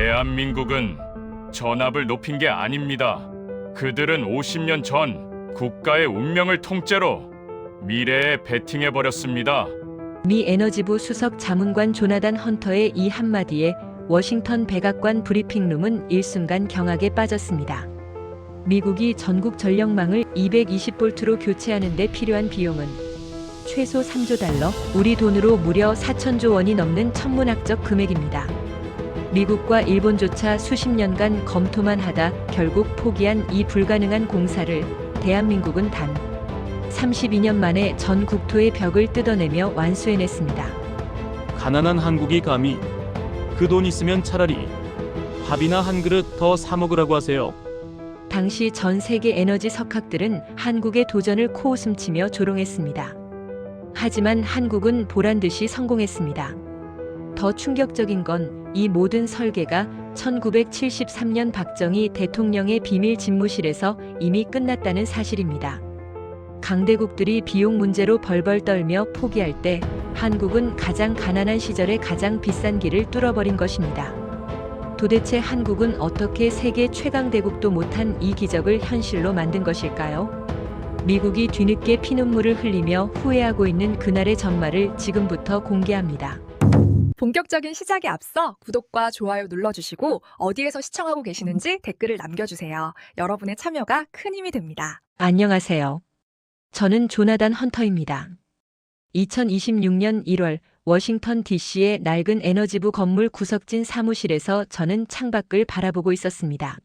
대한민국은 전압을 높인 게 아닙니다. 그들은 50년 전 국가의 운명을 통째로 미래에 베팅해버렸습니다. 미 에너지부 수석 자문관 조나단 헌터의 이 한마디에 워싱턴 백악관 브리핑룸은 일순간 경악에 빠졌습니다. 미국이 전국 전력망을 220볼트로 교체하는 데 필요한 비용은 최소 3조 달러, 우리 돈으로 무려 4천조 원이 넘는 천문학적 금액입니다. 미국과 일본조차 수십 년간 검토만 하다 결국 포기한 이 불가능한 공사를 대한민국은 단 32년 만에 전 국토의 벽을 뜯어내며 완수해냈습니다. 가난한 한국이 감히 그 돈 있으면 차라리 밥이나 한 그릇 더 사 먹으라고 하세요. 당시 전 세계 에너지 석학들은 한국의 도전을 코웃음치며 조롱했습니다. 하지만 한국은 보란듯이 성공했습니다. 더 충격적인 건 이 모든 설계가 1973년 박정희 대통령의 비밀 집무실에서 이미 끝났다는 사실입니다. 강대국들이 비용 문제로 벌벌 떨며 포기할 때 한국은 가장 가난한 시절에 가장 비싼 길을 뚫어버린 것입니다. 도대체 한국은 어떻게 세계 최강대국도 못한 이 기적을 현실로 만든 것일까요? 미국이 뒤늦게 피눈물을 흘리며 후회하고 있는 그날의 전말을 지금부터 공개합니다. 본격적인 시작에 앞서 구독과 좋아요 눌러주시고 어디에서 시청하고 계시는지 댓글을 남겨주세요. 여러분의 참여가 큰 힘이 됩니다. 안녕하세요. 저는 조나단 헌터입니다. 2026년 1월 워싱턴 DC의 낡은 에너지부 건물 구석진 사무실에서 저는 창밖을 바라보고 있었습니다.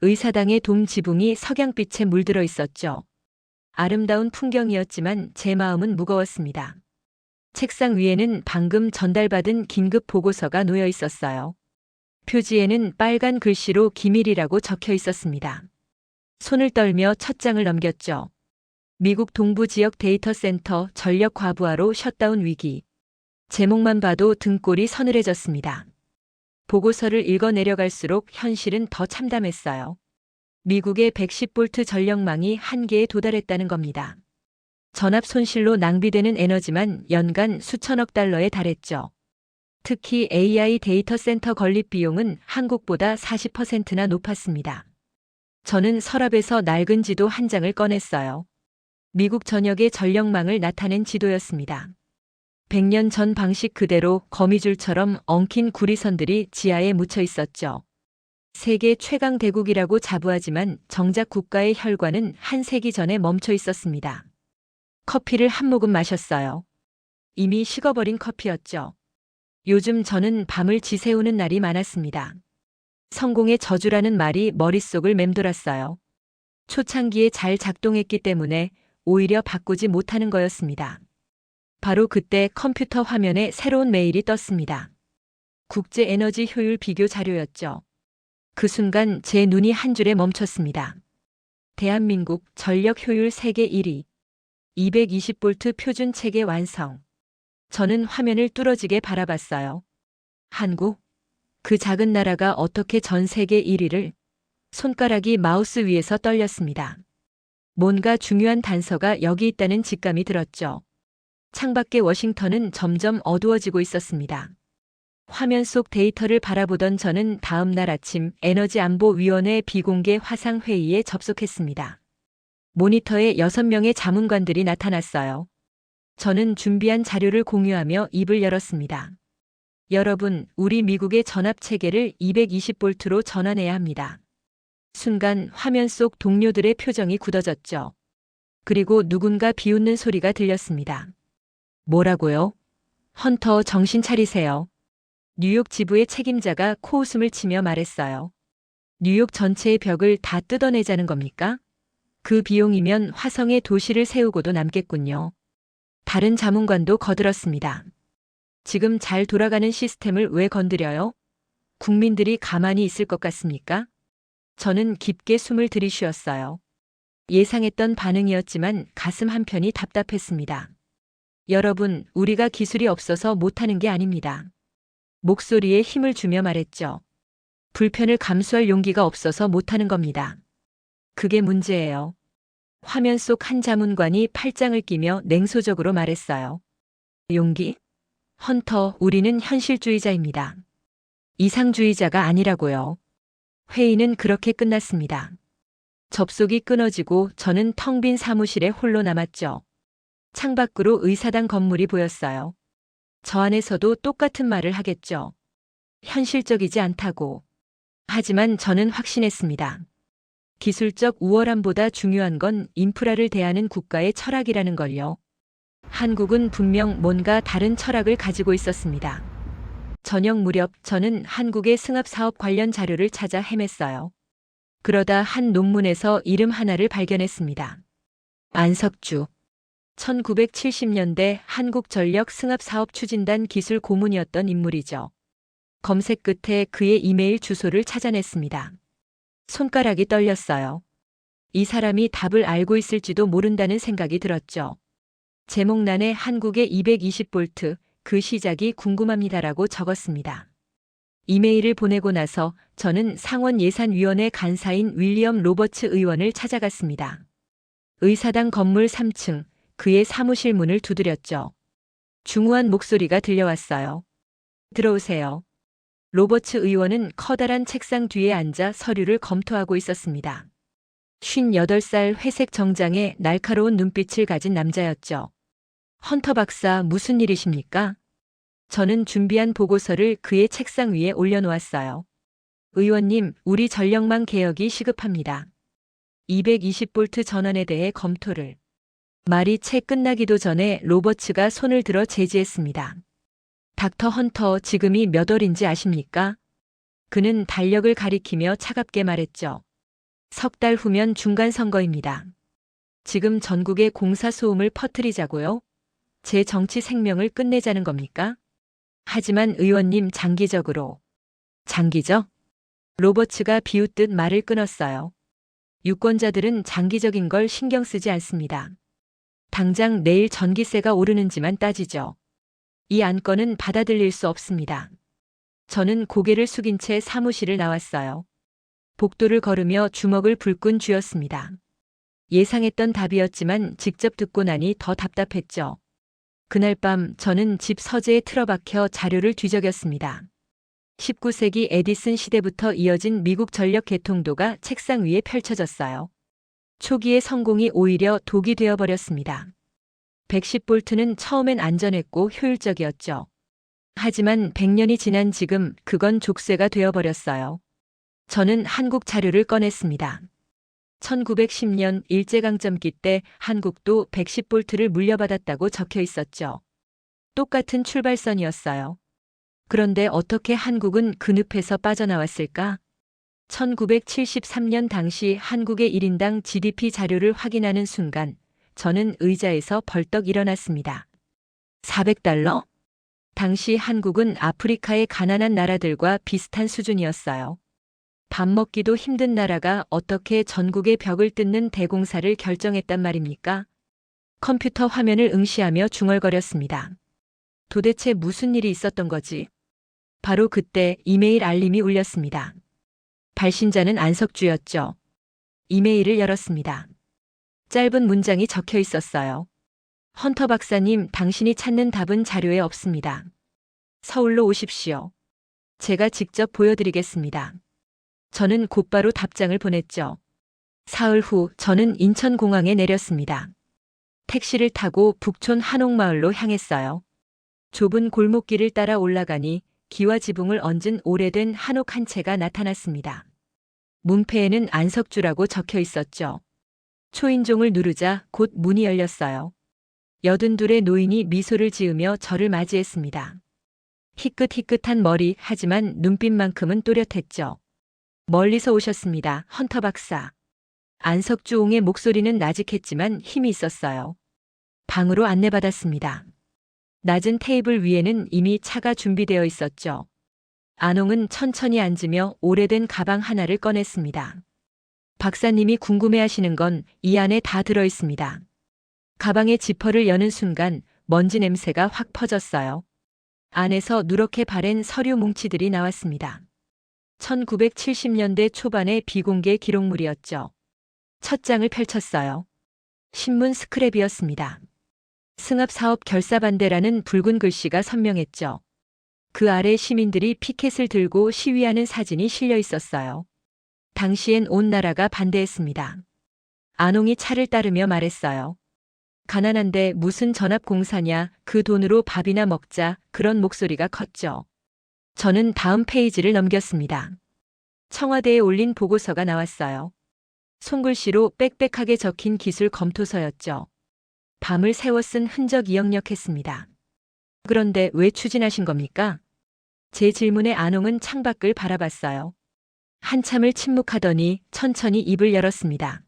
의사당의 돔 지붕이 석양빛에 물들어 있었죠. 아름다운 풍경이었지만 제 마음은 무거웠습니다. 책상 위에는 방금 전달받은 긴급 보고서가 놓여 있었어요. 표지에는 빨간 글씨로 기밀이라고 적혀 있었습니다. 손을 떨며 첫 장을 넘겼죠. 미국 동부 지역 데이터 센터 전력 과부하로 셧다운 위기. 제목만 봐도 등골이 서늘해졌습니다. 보고서를 읽어 내려갈수록 현실은 더 참담했어요. 미국의 110볼트 전력망이 한계에 도달했다는 겁니다. 전압 손실로 낭비되는 에너지만 연간 수천억 달러에 달했죠. 특히 AI 데이터 센터 건립 비용은 한국보다 40%나 높았습니다. 저는 서랍에서 낡은 지도 한 장을 꺼냈어요. 미국 전역의 전력망을 나타낸 지도였습니다. 100년 전 방식 그대로 거미줄처럼 엉킨 구리선들이 지하에 묻혀 있었죠. 세계 최강 대국이라고 자부하지만 정작 국가의 혈관은 한 세기 전에 멈춰 있었습니다. 커피를 한 모금 마셨어요. 이미 식어버린 커피였죠. 요즘 저는 밤을 지새우는 날이 많았습니다. 성공의 저주라는 말이 머릿속을 맴돌았어요. 초창기에 잘 작동했기 때문에 오히려 바꾸지 못하는 거였습니다. 바로 그때 컴퓨터 화면에 새로운 메일이 떴습니다. 국제 에너지 효율 비교 자료였죠. 그 순간 제 눈이 한 줄에 멈췄습니다. 대한민국 전력 효율 세계 1위. 220볼트 표준 체계 완성. 저는 화면을 뚫어지게 바라봤어요. 한국? 그 작은 나라가 어떻게 전 세계 1위를? 손가락이 마우스 위에서 떨렸습니다. 뭔가 중요한 단서가 여기 있다는 직감이 들었죠. 창밖의 워싱턴은 점점 어두워지고 있었습니다. 화면 속 데이터를 바라보던 저는 다음 날 아침 에너지안보위원회 비공개 화상회의에 접속했습니다. 모니터에 6명의 자문관들이 나타났어요. 저는 준비한 자료를 공유하며 입을 열었습니다. 여러분, 우리 미국의 전압 체계를 220볼트로 전환해야 합니다. 순간 화면 속 동료들의 표정이 굳어졌죠. 그리고 누군가 비웃는 소리가 들렸습니다. 뭐라고요? 헌터 정신 차리세요. 뉴욕 지부의 책임자가 코웃음을 치며 말했어요. 뉴욕 전체의 벽을 다 뜯어내자는 겁니까? 그 비용이면 화성에 도시를 세우고도 남겠군요. 다른 자문관도 거들었습니다. 지금 잘 돌아가는 시스템을 왜 건드려요? 국민들이 가만히 있을 것 같습니까? 저는 깊게 숨을 들이쉬었어요. 예상했던 반응이었지만 가슴 한편이 답답했습니다. 여러분, 우리가 기술이 없어서 못하는 게 아닙니다. 목소리에 힘을 주며 말했죠. 불편을 감수할 용기가 없어서 못하는 겁니다. 그게 문제예요. 화면 속 한 자문관이 팔짱을 끼며 냉소적으로 말했어요. 용기? 헌터, 우리는 현실주의자입니다. 이상주의자가 아니라고요. 회의는 그렇게 끝났습니다. 접속이 끊어지고 저는 텅 빈 사무실에 홀로 남았죠. 창밖으로 의사당 건물이 보였어요. 저 안에서도 똑같은 말을 하겠죠. 현실적이지 않다고. 하지만 저는 확신했습니다. 기술적 우월함보다 중요한 건 인프라를 대하는 국가의 철학이라는 걸요. 한국은 분명 뭔가 다른 철학을 가지고 있었습니다. 저녁 무렵 저는 한국의 승합 사업 관련 자료를 찾아 헤맸어요. 그러다 한 논문에서 이름 하나를 발견했습니다. 안석주. 1970년대 한국전력 승합사업 추진단 기술 고문이었던 인물이죠. 검색 끝에 그의 이메일 주소를 찾아냈습니다. 손가락이 떨렸어요. 이 사람이 답을 알고 있을지도 모른다는 생각이 들었죠. 제목란에 한국의 220V, 그 시작이 궁금합니다라고 적었습니다. 이메일을 보내고 나서 저는 상원예산위원회 간사인 윌리엄 로버츠 의원을 찾아갔습니다. 의사당 건물 3층, 그의 사무실 문을 두드렸죠. 중후한 목소리가 들려왔어요. 들어오세요. 로버츠 의원은 커다란 책상 뒤에 앉아 서류를 검토하고 있었습니다. 58살 회색 정장에 날카로운 눈빛을 가진 남자였죠. 헌터 박사, 무슨 일이십니까? 저는 준비한 보고서를 그의 책상 위에 올려놓았어요. 의원님, 우리 전력망 개혁이 시급합니다. 220V 전원에 대해 검토를. 말이 채 끝나기도 전에 로버츠가 손을 들어 제지했습니다. 닥터 헌터, 지금이 몇 월인지 아십니까? 그는 달력을 가리키며 차갑게 말했죠. 석 달 후면 중간선거입니다. 지금 전국에 공사 소음을 퍼뜨리자고요? 제 정치 생명을 끝내자는 겁니까? 하지만 의원님, 장기적으로. 장기적? 로버츠가 비웃듯 말을 끊었어요. 유권자들은 장기적인 걸 신경 쓰지 않습니다. 당장 내일 전기세가 오르는지만 따지죠. 이 안건은 받아들일 수 없습니다. 저는 고개를 숙인 채 사무실을 나왔어요. 복도를 걸으며 주먹을 불끈 쥐었습니다. 예상했던 답이었지만 직접 듣고 나니 더 답답했죠. 그날 밤 저는 집 서재에 틀어박혀 자료를 뒤적였습니다. 19세기 에디슨 시대부터 이어진 미국 전력 개통도가 책상 위에 펼쳐졌어요. 초기의 성공이 오히려 독이 되어버렸습니다. 110V는 처음엔 안전했고 효율적이었죠. 하지만 100년이 지난 지금 그건 족쇄가 되어버렸어요. 저는 한국 자료를 꺼냈습니다. 1910년 일제강점기 때 한국도 110V를 물려받았다고 적혀 있었죠. 똑같은 출발선이었어요. 그런데 어떻게 한국은 그 늪에서 빠져나왔을까? 1973년 당시 한국의 1인당 GDP 자료를 확인하는 순간 저는 의자에서 벌떡 일어났습니다. 400달러? 당시 한국은 아프리카의 가난한 나라들과 비슷한 수준이었어요. 밥 먹기도 힘든 나라가 어떻게 전국의 벽을 뜯는 대공사를 결정했단 말입니까? 컴퓨터 화면을 응시하며 중얼거렸습니다. 도대체 무슨 일이 있었던 거지? 바로 그때 이메일 알림이 울렸습니다. 발신자는 안석주였죠. 이메일을 열었습니다. 짧은 문장이 적혀 있었어요. 헌터 박사님, 당신이 찾는 답은 자료에 없습니다. 서울로 오십시오. 제가 직접 보여드리겠습니다. 저는 곧바로 답장을 보냈죠. 사흘 후 저는 인천공항에 내렸습니다. 택시를 타고 북촌 한옥마을로 향했어요. 좁은 골목길을 따라 올라가니 기와 지붕을 얹은 오래된 한옥 한 채가 나타났습니다. 문패에는 안석주라고 적혀 있었죠. 초인종을 누르자 곧 문이 열렸어요. 82의 노인이 미소를 지으며 저를 맞이했습니다. 희끗희끗한 머리, 하지만 눈빛만큼은 또렷했죠. 멀리서 오셨습니다, 헌터 박사. 안석주 옹의 목소리는 나직했지만 힘이 있었어요. 방으로 안내받았습니다. 낮은 테이블 위에는 이미 차가 준비되어 있었죠. 안홍은 천천히 앉으며 오래된 가방 하나를 꺼냈습니다. 박사님이 궁금해하시는 건 이 안에 다 들어 있습니다. 가방의 지퍼를 여는 순간 먼지 냄새가 확 퍼졌어요. 안에서 누렇게 바랜 서류 뭉치들이 나왔습니다. 1970년대 초반의 비공개 기록물이었죠. 첫 장을 펼쳤어요. 신문 스크랩이었습니다. 승합사업 결사반대라는 붉은 글씨가 선명했죠. 그 아래 시민들이 피켓을 들고 시위하는 사진이 실려 있었어요. 당시엔 온 나라가 반대했습니다. 안홍이 차를 따르며 말했어요. 가난한데 무슨 전합공사냐, 그 돈으로 밥이나 먹자, 그런 목소리가 컸죠. 저는 다음 페이지를 넘겼습니다. 청와대에 올린 보고서가 나왔어요. 손글씨로 빽빽하게 적힌 기술 검토서였죠. 밤을 새워 쓴 흔적이 역력했습니다. 그런데 왜 추진하신 겁니까? 제 질문에 안홍은 창밖을 바라봤어요. 한참을 침묵하더니 천천히 입을 열었습니다.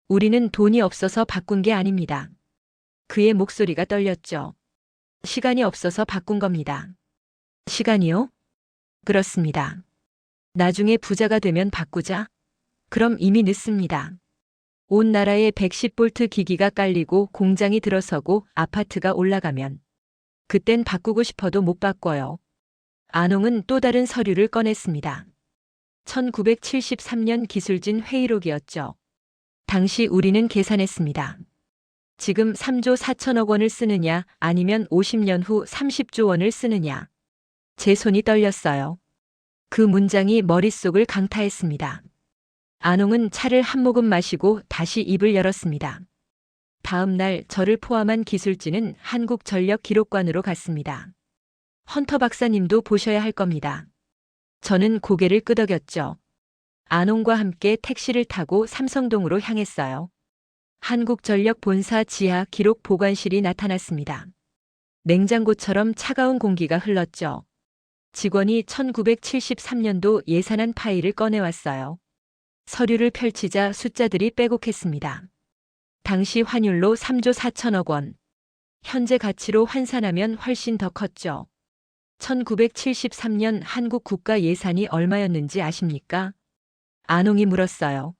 우리는 돈이 없어서 바꾼 게 아닙니다. 그의 목소리가 떨렸죠. 시간이 없어서 바꾼 겁니다. 시간이요? 그렇습니다. 나중에 부자가 되면 바꾸자. 그럼 이미 늦습니다. 온 나라에 110볼트 기기가 깔리고 공장이 들어서고 아파트가 올라가면 그땐 바꾸고 싶어도 못 바꿔요. 안홍은 또 다른 서류를 꺼냈습니다. 1973년 기술진 회의록이었죠. 당시 우리는 계산했습니다. 지금 3조 4천억 원을 쓰느냐 아니면 50년 후 30조 원을 쓰느냐. 제 손이 떨렸어요. 그 문장이 머릿속을 강타했습니다. 안홍은 차를 한 모금 마시고 다시 입을 열었습니다. 다음 날 저를 포함한 기술진은 한국전력 기록관으로 갔습니다. 헌터 박사님도 보셔야 할 겁니다. 저는 고개를 끄덕였죠. 안홍과 함께 택시를 타고 삼성동으로 향했어요. 한국전력 본사 지하 기록 보관실이 나타났습니다. 냉장고처럼 차가운 공기가 흘렀죠. 직원이 1973년도 예산안 파일을 꺼내왔어요. 서류를 펼치자 숫자들이 빼곡했습니다. 당시 환율로 3조 4천억 원. 현재 가치로 환산하면 훨씬 더 컸죠. 1973년 한국 국가 예산이 얼마였는지 아십니까? 안홍이 물었어요.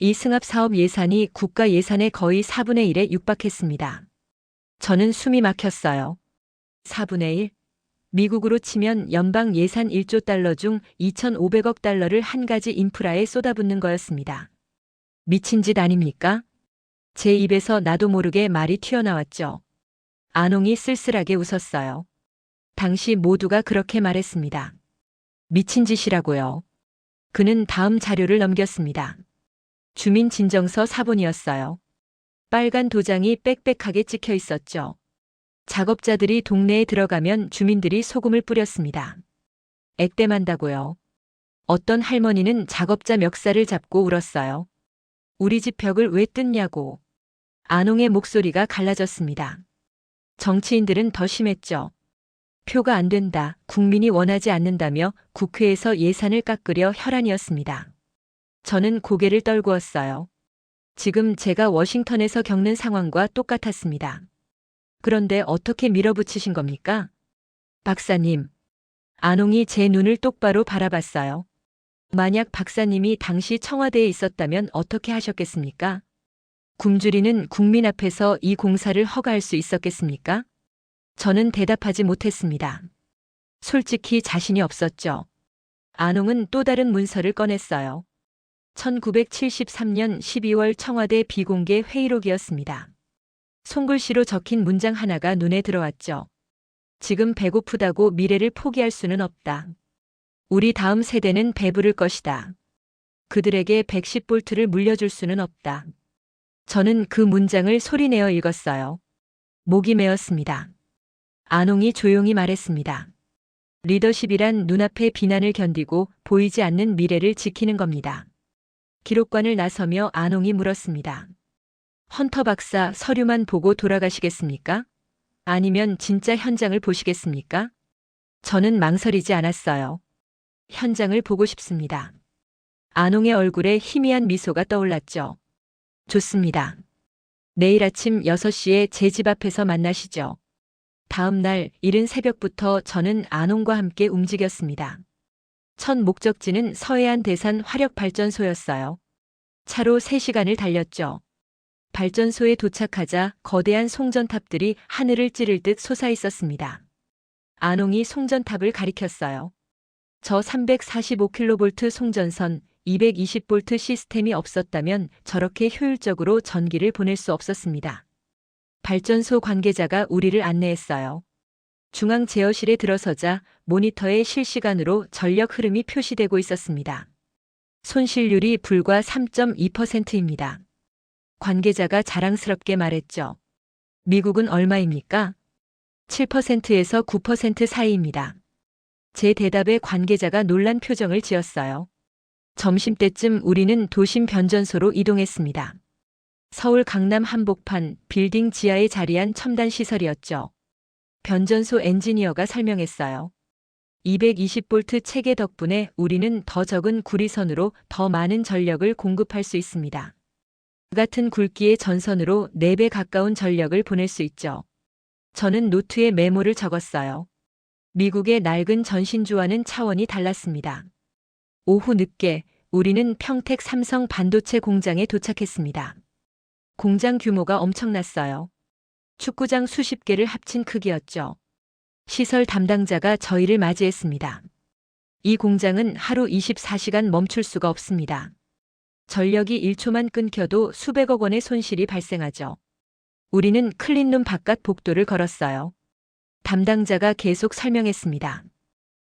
이 승합 사업 예산이 국가 예산의 거의 4분의 1에 육박했습니다. 저는 숨이 막혔어요. 4분의 1? 미국으로 치면 연방 예산 1조 달러 중 2,500억 달러를 한 가지 인프라에 쏟아붓는 거였습니다. 미친 짓 아닙니까? 제 입에서 나도 모르게 말이 튀어나왔죠. 안홍이 쓸쓸하게 웃었어요. 당시 모두가 그렇게 말했습니다. 미친 짓이라고요. 그는 다음 자료를 넘겼습니다. 주민진정서 사본이었어요. 빨간 도장이 빽빽하게 찍혀 있었죠. 작업자들이 동네에 들어가면 주민들이 소금을 뿌렸습니다. 액땜한다고요. 어떤 할머니는 작업자 멱살을 잡고 울었어요. 우리 집 벽을 왜 뜯냐고. 안홍의 목소리가 갈라졌습니다. 정치인들은 더 심했죠. 표가 안 된다, 국민이 원하지 않는다며 국회에서 예산을 깎으려 혈안이었습니다. 저는 고개를 떨구었어요. 지금 제가 워싱턴에서 겪는 상황과 똑같았습니다. 그런데 어떻게 밀어붙이신 겁니까? 박사님. 안홍이 제 눈을 똑바로 바라봤어요. 만약 박사님이 당시 청와대에 있었다면 어떻게 하셨겠습니까? 굶주리는 국민 앞에서 이 공사를 허가할 수 있었겠습니까? 저는 대답하지 못했습니다. 솔직히 자신이 없었죠. 안홍은 또 다른 문서를 꺼냈어요. 1973년 12월 청와대 비공개 회의록이었습니다. 손글씨로 적힌 문장 하나가 눈에 들어왔죠. 지금 배고프다고 미래를 포기할 수는 없다. 우리 다음 세대는 배부를 것이다. 그들에게 110볼트를 물려줄 수는 없다. 저는 그 문장을 소리내어 읽었어요. 목이 메었습니다. 안홍이 조용히 말했습니다. 리더십이란 눈앞의 비난을 견디고 보이지 않는 미래를 지키는 겁니다. 기록관을 나서며 안홍이 물었습니다. 헌터 박사 서류만 보고 돌아가시겠습니까? 아니면 진짜 현장을 보시겠습니까? 저는 망설이지 않았어요. 현장을 보고 싶습니다. 안홍의 얼굴에 희미한 미소가 떠올랐죠. 좋습니다. 내일 아침 6시에 제 집 앞에서 만나시죠. 다음 날 이른 새벽부터 저는 안홍과 함께 움직였습니다. 첫 목적지는 서해안 대산 화력발전소였어요. 차로 3시간을 달렸죠. 발전소에 도착하자 거대한 송전탑들이 하늘을 찌를 듯 솟아 있었습니다. 안홍이 송전탑을 가리켰어요. 저 345kV 송전선, 220V 시스템이 없었다면 저렇게 효율적으로 전기를 보낼 수 없었습니다. 발전소 관계자가 우리를 안내했어요. 중앙 제어실에 들어서자 모니터에 실시간으로 전력 흐름이 표시되고 있었습니다. 손실률이 불과 3.2%입니다. 관계자가 자랑스럽게 말했죠. 미국은 얼마입니까? 7%에서 9% 사이입니다. 제 대답에 관계자가 놀란 표정을 지었어요. 점심때쯤 우리는 도심 변전소로 이동했습니다. 서울 강남 한복판 빌딩 지하에 자리한 첨단 시설이었죠. 변전소 엔지니어가 설명했어요. 220V 체계 덕분에 우리는 더 적은 구리선으로 더 많은 전력을 공급할 수 있습니다. 같은 굵기의 전선으로 4배 가까운 전력을 보낼 수 있죠. 저는 노트에 메모를 적었어요. 미국의 낡은 전신주와는 차원이 달랐습니다. 오후 늦게 우리는 평택 삼성 반도체 공장에 도착했습니다. 공장 규모가 엄청났어요. 축구장 수십 개를 합친 크기였죠. 시설 담당자가 저희를 맞이했습니다. 이 공장은 하루 24시간 멈출 수가 없습니다. 전력이 1초만 끊겨도 수백억 원의 손실이 발생하죠. 우리는 클린룸 바깥 복도를 걸었어요. 담당자가 계속 설명했습니다.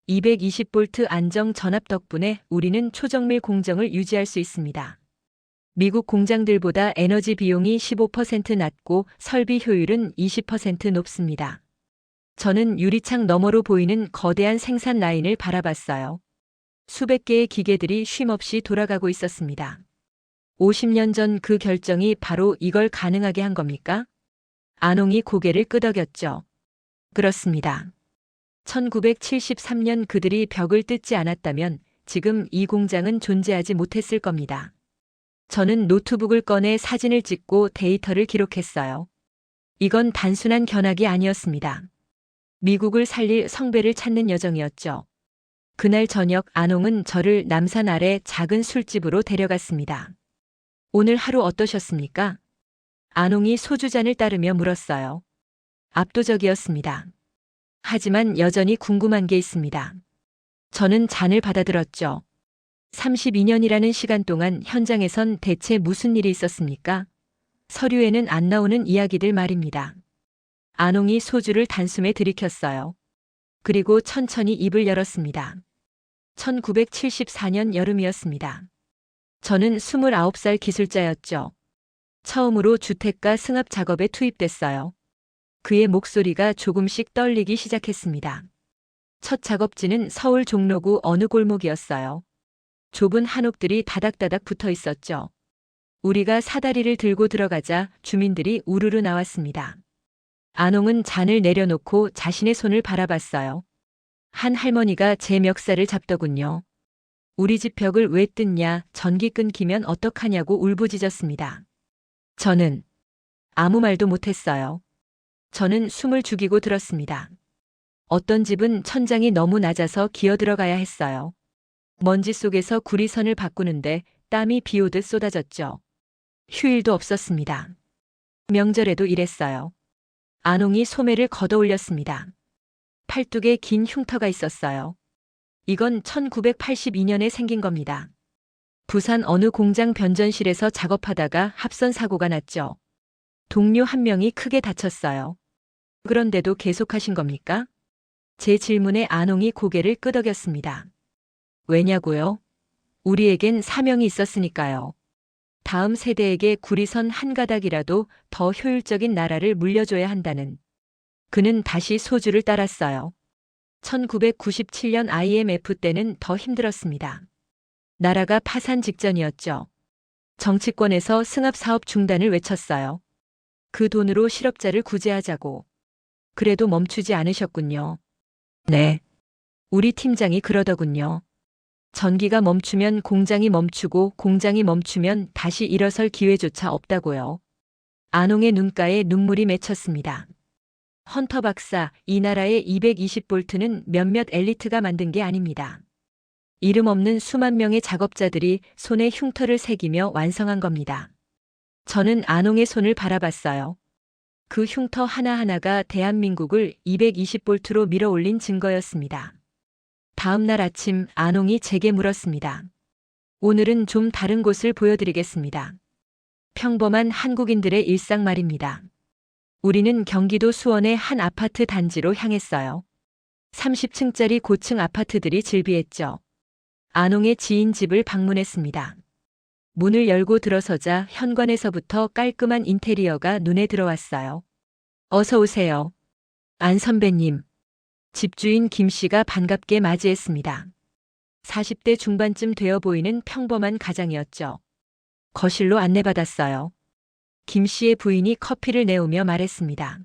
220V 안정 전압 덕분에 우리는 초정밀 공정을 유지할 수 있습니다. 미국 공장들보다 에너지 비용이 15% 낮고 설비 효율은 20% 높습니다. 저는 유리창 너머로 보이는 거대한 생산 라인을 바라봤어요. 수백 개의 기계들이 쉼없이 돌아가고 있었습니다. 50년 전 그 결정이 바로 이걸 가능하게 한 겁니까? 안홍이 고개를 끄덕였죠. 그렇습니다. 1973년 그들이 벽을 뜯지 않았다면 지금 이 공장은 존재하지 못했을 겁니다. 저는 노트북을 꺼내 사진을 찍고 데이터를 기록했어요. 이건 단순한 견학이 아니었습니다. 미국을 살릴 성배를 찾는 여정이었죠. 그날 저녁 안홍은 저를 남산 아래 작은 술집으로 데려갔습니다. 오늘 하루 어떠셨습니까? 안홍이 소주잔을 따르며 물었어요. 압도적이었습니다. 하지만 여전히 궁금한 게 있습니다. 저는 잔을 받아들었죠. 32년이라는 시간 동안 현장에선 대체 무슨 일이 있었습니까? 서류에는 안 나오는 이야기들 말입니다. 안홍이 소주를 단숨에 들이켰어요. 그리고 천천히 입을 열었습니다. 1974년 여름이었습니다. 저는 29살 기술자였죠. 처음으로 주택가 승합 작업에 투입됐어요. 그의 목소리가 조금씩 떨리기 시작했습니다. 첫 작업지는 서울 종로구 어느 골목이었어요. 좁은 한옥들이 다닥다닥 붙어 있었죠. 우리가 사다리를 들고 들어가자 주민들이 우르르 나왔습니다. 안홍은 잔을 내려놓고 자신의 손을 바라봤어요. 한 할머니가 제 멱살을 잡더군요. 우리 집 벽을 왜 뜯냐, 전기 끊기면 어떡하냐고 울부짖었습니다. 저는 아무 말도 못했어요. 저는 숨을 죽이고 들었습니다. 어떤 집은 천장이 너무 낮아서 기어 들어가야 했어요. 먼지 속에서 구리선을 바꾸는데 땀이 비 오듯 쏟아졌죠. 휴일도 없었습니다. 명절에도 일했어요. 안홍이 소매를 걷어 올렸습니다. 팔뚝에 긴 흉터가 있었어요. 이건 1982년에 생긴 겁니다. 부산 어느 공장 변전실에서 작업하다가 합선 사고가 났죠. 동료 한 명이 크게 다쳤어요. 그런데도 계속하신 겁니까? 제 질문에 안홍이 고개를 끄덕였습니다. 왜냐고요? 우리에겐 사명이 있었으니까요. 다음 세대에게 구리선 한 가닥이라도 더 효율적인 나라를 물려줘야 한다는. 그는 다시 소주를 따랐어요. 1997년 IMF 때는 더 힘들었습니다. 나라가 파산 직전이었죠. 정치권에서 승합 사업 중단을 외쳤어요. 그 돈으로 실업자를 구제하자고. 그래도 멈추지 않으셨군요. 네. 우리 팀장이 그러더군요. 전기가 멈추면 공장이 멈추고 공장이 멈추면 다시 일어설 기회조차 없다고요. 안홍의 눈가에 눈물이 맺혔습니다. 헌터 박사, 이 나라의 220볼트는 몇몇 엘리트가 만든 게 아닙니다. 이름 없는 수만 명의 작업자들이 손에 흉터를 새기며 완성한 겁니다. 저는 안홍의 손을 바라봤어요. 그 흉터 하나하나가 대한민국을 220볼트로 밀어올린 증거였습니다. 다음 날 아침 안홍이 제게 물었습니다. 오늘은 좀 다른 곳을 보여드리겠습니다. 평범한 한국인들의 일상 말입니다. 우리는 경기도 수원의 한 아파트 단지로 향했어요. 30층짜리 고층 아파트들이 즐비했죠. 안홍의 지인 집을 방문했습니다. 문을 열고 들어서자 현관에서부터 깔끔한 인테리어가 눈에 들어왔어요. 어서 오세요. 안 선배님. 집주인 김 씨가 반갑게 맞이했습니다. 40대 중반쯤 되어 보이는 평범한 가장이었죠. 거실로 안내받았어요. 김 씨의 부인이 커피를 내오며 말했습니다.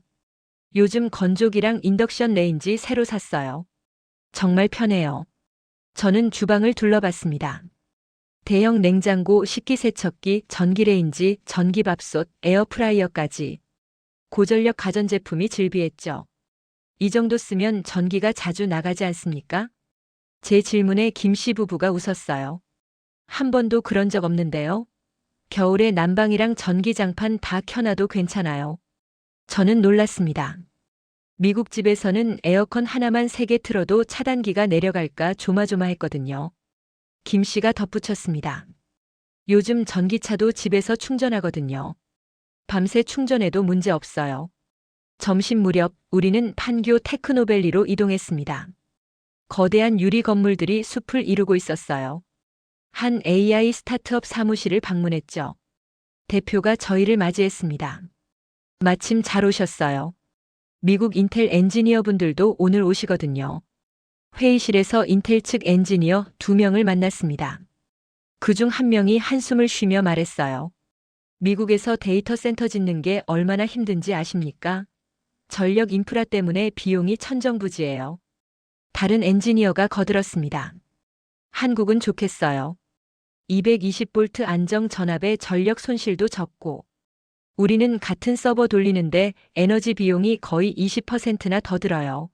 요즘 건조기랑 인덕션 레인지 새로 샀어요. 정말 편해요. 저는 주방을 둘러봤습니다. 대형 냉장고, 식기세척기, 전기레인지, 전기밥솥, 에어프라이어까지 고전력 가전제품이 즐비했죠. 이 정도 쓰면 전기가 자주 나가지 않습니까? 제 질문에 김 씨 부부가 웃었어요. 한 번도 그런 적 없는데요. 겨울에 난방이랑 전기장판 다 켜놔도 괜찮아요. 저는 놀랐습니다. 미국 집에서는 에어컨 하나만 3개 틀어도 차단기가 내려갈까 조마조마했거든요. 김 씨가 덧붙였습니다. 요즘 전기차도 집에서 충전하거든요. 밤새 충전해도 문제 없어요. 점심 무렵 우리는 판교 테크노밸리로 이동했습니다. 거대한 유리 건물들이 숲을 이루고 있었어요. 한 AI 스타트업 사무실을 방문했죠. 대표가 저희를 맞이했습니다. 마침 잘 오셨어요. 미국 인텔 엔지니어분들도 오늘 오시거든요. 회의실에서 인텔 측 엔지니어 2명을 만났습니다. 그중 한 명이 한숨을 쉬며 말했어요. 미국에서 데이터 센터 짓는 게 얼마나 힘든지 아십니까? 전력 인프라 때문에 비용이 천정부지예요. 다른 엔지니어가 거들었습니다. 한국은 좋겠어요. 220V 안정 전압에 전력 손실도 적고 우리는 같은 서버 돌리는데 에너지 비용이 거의 20%나 더 들어요.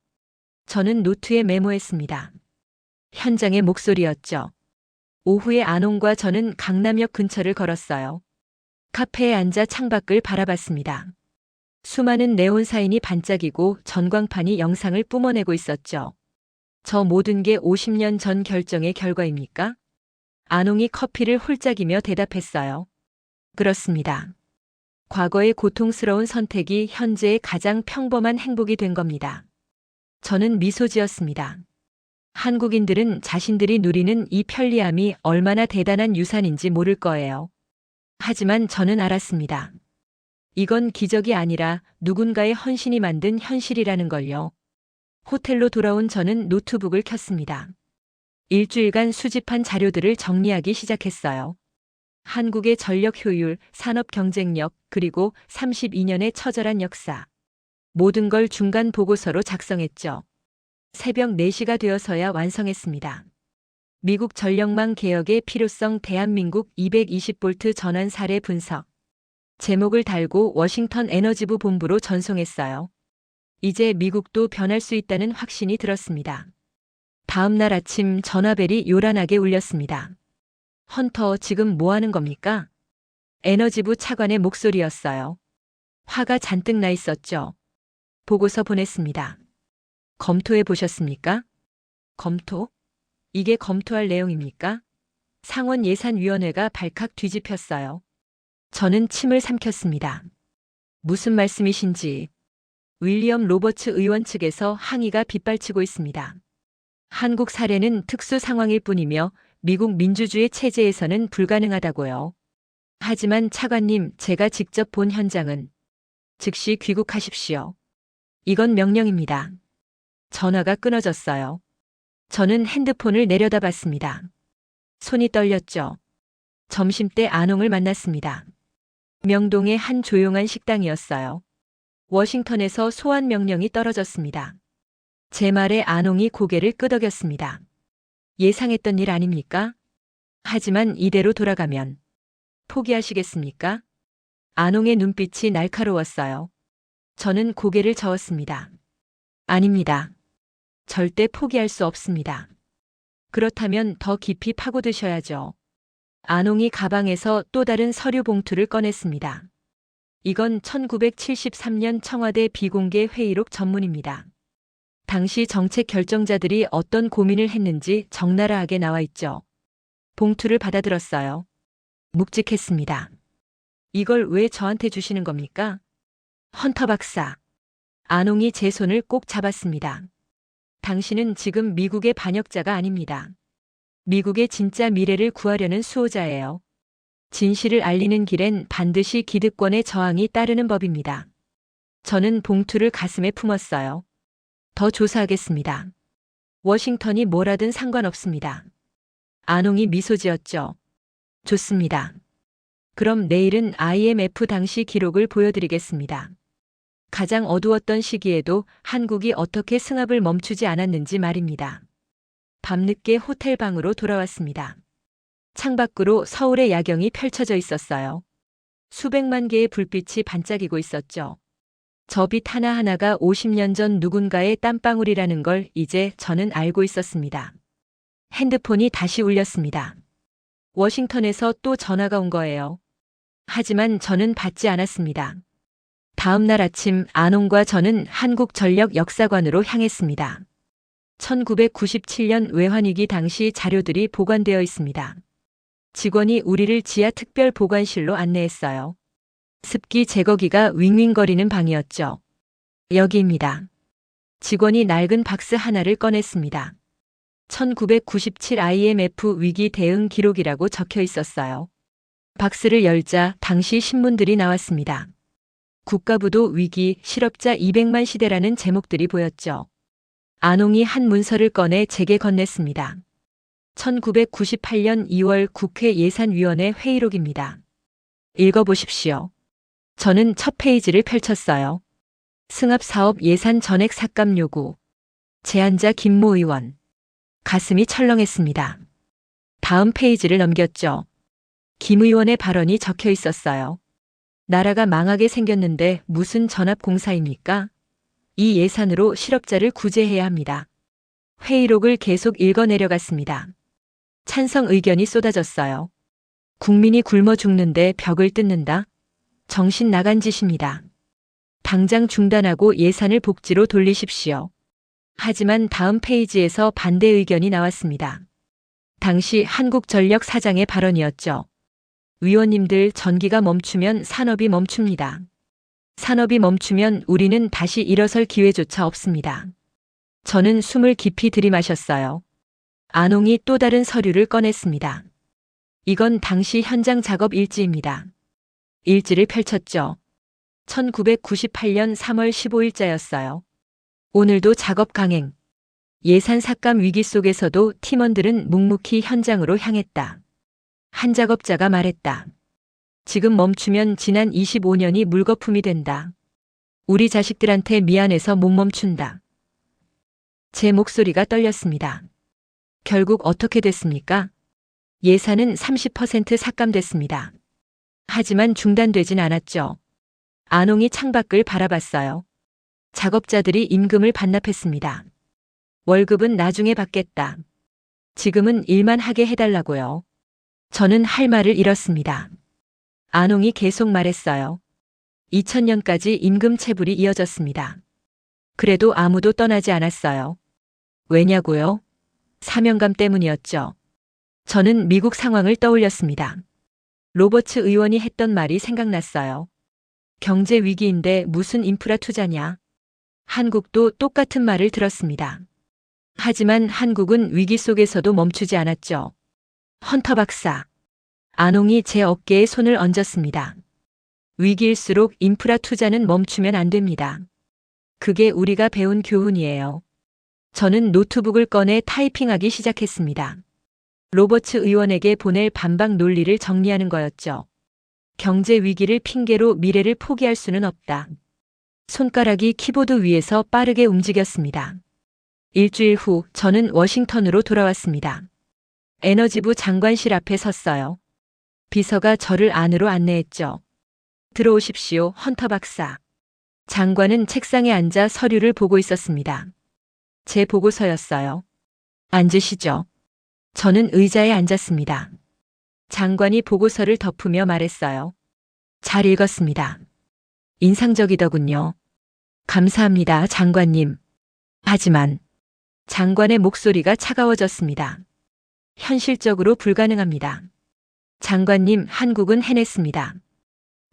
저는 노트에 메모했습니다. 현장의 목소리였죠. 오후에 안홍과 저는 강남역 근처를 걸었어요. 카페에 앉아 창밖을 바라봤습니다. 수많은 네온 사인이 반짝이고 전광판이 영상을 뿜어내고 있었죠. 저 모든 게 50년 전 결정의 결과입니까? 안홍이 커피를 홀짝이며 대답했어요. 그렇습니다. 과거의 고통스러운 선택이 현재의 가장 평범한 행복이 된 겁니다. 저는 미소 지었습니다. 한국인들은 자신들이 누리는 이 편리함이 얼마나 대단한 유산인지 모를 거예요. 하지만 저는 알았습니다. 이건 기적이 아니라 누군가의 헌신이 만든 현실이라는 걸요. 호텔로 돌아온 저는 노트북을 켰습니다. 일주일간 수집한 자료들을 정리하기 시작했어요. 한국의 전력 효율, 산업 경쟁력, 그리고 32년의 처절한 역사. 모든 걸 중간 보고서로 작성했죠. 새벽 4시가 되어서야 완성했습니다. 미국 전력망 개혁의 필요성 대한민국 220V 전환 사례 분석. 제목을 달고 워싱턴 에너지부 본부로 전송했어요. 이제 미국도 변할 수 있다는 확신이 들었습니다. 다음 날 아침 전화벨이 요란하게 울렸습니다. 헌터, 지금 뭐 하는 겁니까? 에너지부 차관의 목소리였어요. 화가 잔뜩 나 있었죠. 보고서 보냈습니다. 검토해 보셨습니까? 검토? 이게 검토할 내용입니까? 상원예산위원회가 발칵 뒤집혔어요. 저는 침을 삼켰습니다. 무슨 말씀이신지. 윌리엄 로버츠 의원 측에서 항의가 빗발치고 있습니다. 한국 사례는 특수 상황일 뿐이며 미국 민주주의 체제에서는 불가능하다고요. 하지만 차관님, 제가 직접 본 현장은 즉시 귀국하십시오. 이건 명령입니다. 전화가 끊어졌어요. 저는 핸드폰을 내려다봤습니다. 손이 떨렸죠. 점심때 안홍을 만났습니다. 명동의 한 조용한 식당이었어요. 워싱턴에서 소환 명령이 떨어졌습니다. 제 말에 안홍이 고개를 끄덕였습니다. 예상했던 일 아닙니까? 하지만 이대로 돌아가면 포기하시겠습니까? 안홍의 눈빛이 날카로웠어요. 저는 고개를 저었습니다. 아닙니다. 절대 포기할 수 없습니다. 그렇다면 더 깊이 파고드셔야죠. 안홍이 가방에서 또 다른 서류 봉투를 꺼냈습니다. 이건 1973년 청와대 비공개 회의록 전문입니다. 당시 정책 결정자들이 어떤 고민을 했는지 적나라하게 나와 있죠. 봉투를 받아들었어요. 묵직했습니다. 이걸 왜 저한테 주시는 겁니까? 헌터 박사. 안홍이 제 손을 꼭 잡았습니다. 당신은 지금 미국의 반역자가 아닙니다. 미국의 진짜 미래를 구하려는 수호자예요. 진실을 알리는 길엔 반드시 기득권의 저항이 따르는 법입니다. 저는 봉투를 가슴에 품었어요. 더 조사하겠습니다. 워싱턴이 뭐라든 상관없습니다. 안홍이 미소 지었죠. 좋습니다. 그럼 내일은 IMF 당시 기록을 보여드리겠습니다. 가장 어두웠던 시기에도 한국이 어떻게 승합을 멈추지 않았는지 말입니다. 밤늦게 호텔 방으로 돌아왔습니다. 창밖으로 서울의 야경이 펼쳐져 있었어요. 수백만 개의 불빛이 반짝이고 있었죠. 저 빛 하나하나가 50년 전 누군가의 땀방울이라는 걸 이제 저는 알고 있었습니다. 핸드폰이 다시 울렸습니다. 워싱턴에서 또 전화가 온 거예요. 하지만 저는 받지 않았습니다. 다음 날 아침 안홍과 저는 한국전력 역사관으로 향했습니다. 1997년 외환위기 당시 자료들이 보관되어 있습니다. 직원이 우리를 지하 특별 보관실로 안내했어요. 습기 제거기가 윙윙거리는 방이었죠. 여기입니다. 직원이 낡은 박스 하나를 꺼냈습니다. 1997 IMF 위기 대응 기록이라고 적혀 있었어요. 박스를 열자 당시 신문들이 나왔습니다. 국가부도 위기, 실업자 200만 시대라는 제목들이 보였죠. 안홍이 한 문서를 꺼내 제게 건넸습니다. 1998년 2월 국회 예산위원회 회의록입니다. 읽어보십시오. 저는 첫 페이지를 펼쳤어요. 승합사업 예산 전액 삭감 요구. 제안자 김모 의원. 가슴이 철렁했습니다. 다음 페이지를 넘겼죠. 김 의원의 발언이 적혀 있었어요. 나라가 망하게 생겼는데 무슨 전합공사입니까? 이 예산으로 실업자를 구제해야 합니다. 회의록을 계속 읽어 내려갔습니다. 찬성 의견이 쏟아졌어요. 국민이 굶어 죽는데 벽을 뜯는다? 정신 나간 짓입니다. 당장 중단하고 예산을 복지로 돌리십시오. 하지만 다음 페이지에서 반대 의견이 나왔습니다. 당시 한국전력 사장의 발언이었죠. 위원님들, 전기가 멈추면 산업이 멈춥니다. 산업이 멈추면 우리는 다시 일어설 기회조차 없습니다. 저는 숨을 깊이 들이마셨어요. 안홍이 또 다른 서류를 꺼냈습니다. 이건 당시 현장 작업 일지입니다. 일지를 펼쳤죠. 1998년 3월 15일자였어요. 오늘도 작업 강행. 예산 삭감 위기 속에서도 팀원들은 묵묵히 현장으로 향했다. 한 작업자가 말했다. 지금 멈추면 지난 25년이 물거품이 된다. 우리 자식들한테 미안해서 못 멈춘다. 제 목소리가 떨렸습니다. 결국 어떻게 됐습니까? 예산은 30% 삭감됐습니다. 하지만 중단되진 않았죠. 안홍이 창밖을 바라봤어요. 작업자들이 임금을 반납했습니다. 월급은 나중에 받겠다. 지금은 일만 하게 해달라고요. 저는 할 말을 잃었습니다. 안홍이 계속 말했어요. 2000년까지 임금 체불이 이어졌습니다. 그래도 아무도 떠나지 않았어요. 왜냐고요? 사명감 때문이었죠. 저는 미국 상황을 떠올렸습니다. 로버츠 의원이 했던 말이 생각났어요. 경제 위기인데 무슨 인프라 투자냐? 한국도 똑같은 말을 들었습니다. 하지만 한국은 위기 속에서도 멈추지 않았죠. 헌터 박사. 안홍이 제 어깨에 손을 얹었습니다. 위기일수록 인프라 투자는 멈추면 안 됩니다. 그게 우리가 배운 교훈이에요. 저는 노트북을 꺼내 타이핑하기 시작했습니다. 로버츠 의원에게 보낼 반박 논리를 정리하는 거였죠. 경제 위기를 핑계로 미래를 포기할 수는 없다. 손가락이 키보드 위에서 빠르게 움직였습니다. 일주일 후 저는 워싱턴으로 돌아왔습니다. 에너지부 장관실 앞에 섰어요. 비서가 저를 안으로 안내했죠. 들어오십시오, 헌터 박사. 장관은 책상에 앉아 서류를 보고 있었습니다. 제 보고서였어요. 앉으시죠. 저는 의자에 앉았습니다. 장관이 보고서를 덮으며 말했어요. 잘 읽었습니다. 인상적이더군요. 감사합니다, 장관님. 하지만 장관의 목소리가 차가워졌습니다. 현실적으로 불가능합니다. 장관님, 한국은 해냈습니다.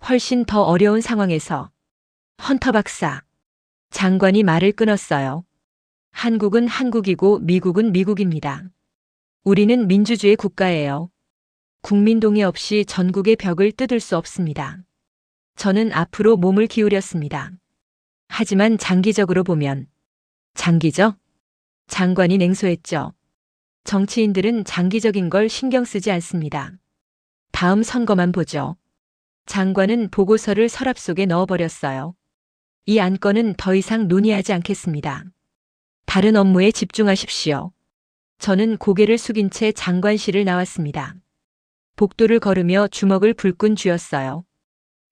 훨씬 더 어려운 상황에서 헌터 박사. 장관이 말을 끊었어요. 한국은 한국이고 미국은 미국입니다. 우리는 민주주의 국가예요. 국민 동의 없이 전국의 벽을 뜯을 수 없습니다. 저는 앞으로 몸을 기울였습니다. 하지만 장기적으로 보면, 장기적? 장관이 냉소했죠. 정치인들은 장기적인 걸 신경 쓰지 않습니다. 다음 선거만 보죠. 장관은 보고서를 서랍 속에 넣어버렸어요. 이 안건은 더 이상 논의하지 않겠습니다. 다른 업무에 집중하십시오. 저는 고개를 숙인 채 장관실을 나왔습니다. 복도를 걸으며 주먹을 불끈 쥐었어요.